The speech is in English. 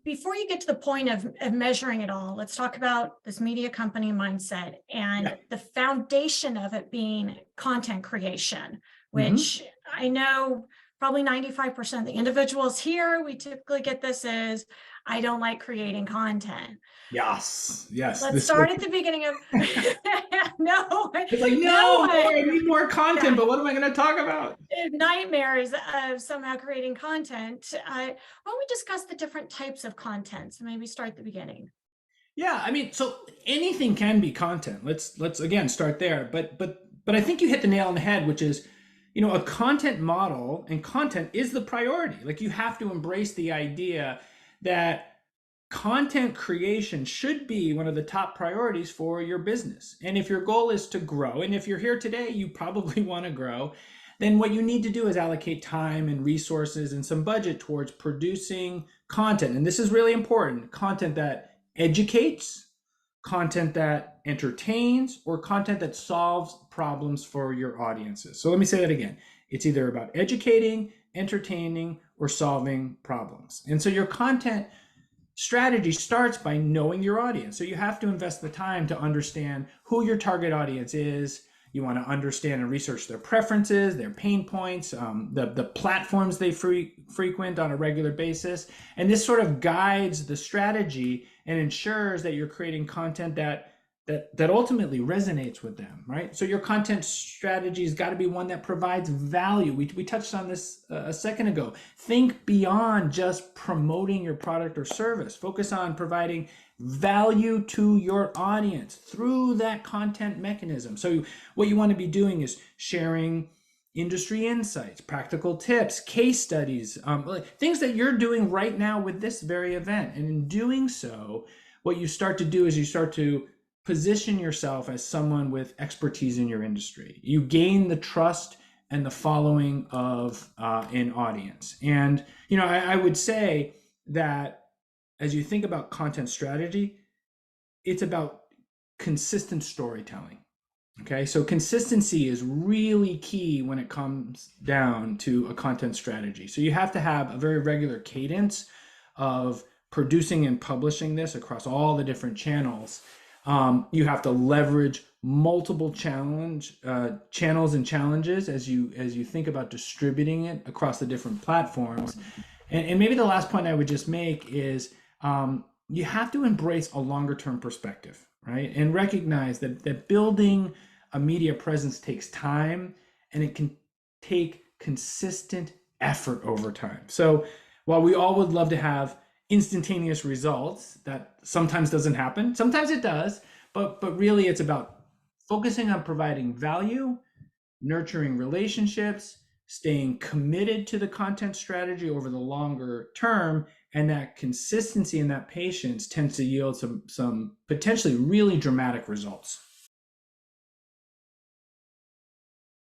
before you get to the point of measuring it all, let's talk about this media company mindset and the foundation of it being content creation, which I know probably 95% of the individuals here, we typically get this as, I don't like creating content. Yes. Let's start at the beginning of, no, It's like, no, no, I need more content, but what am I going to talk about? nightmares of somehow creating content. Why don't we discuss the different types of content? So maybe start at the beginning. Yeah, I mean, so anything can be content. Let's again start there. But I think you hit the nail on the head, which is, a content model, and content is the priority. Like, you have to embrace the idea that content creation should be one of the top priorities for your business. And if your goal is to grow, and if you're here today, you probably want to grow, then what you need to do is allocate time and resources and some budget towards producing content. And this is really important: content that educates, content that entertains, or content that solves problems for your audiences. So let me say that again. It's either about educating, entertaining, or solving problems. And so your content strategy starts by knowing your audience. So you have to invest the time to understand who your target audience is. You want to understand and research their preferences, their pain points, the platforms they frequent on a regular basis. And this sort of guides the strategy and ensures that you're creating content that ultimately resonates with them, right? So your content strategy has got to be one that provides value. We touched on this a second ago. Think beyond just promoting your product or service. Focus on providing value to your audience through that content mechanism. So what you want to be doing is sharing industry insights, practical tips, case studies, things that you're doing right now with this very event. And in doing so, what you start to do is you start to position yourself as someone with expertise in your industry. You gain the trust and the following of an audience. And, I would say that as you think about content strategy, it's about consistent storytelling. Okay, so consistency is really key when it comes down to a content strategy. So you have to have a very regular cadence of producing and publishing this across all the different channels. You have to leverage multiple channels and challenges as you think about distributing it across the different platforms. And maybe the last point I would just make is you have to embrace a longer term perspective, right? And recognize that building a media presence takes time, and it can take consistent effort over time. So while we all would love to have instantaneous results, that sometimes doesn't happen. Sometimes it does, but really it's about focusing on providing value, nurturing relationships, staying committed to the content strategy over the longer term, and that consistency and that patience tends to yield some potentially really dramatic results.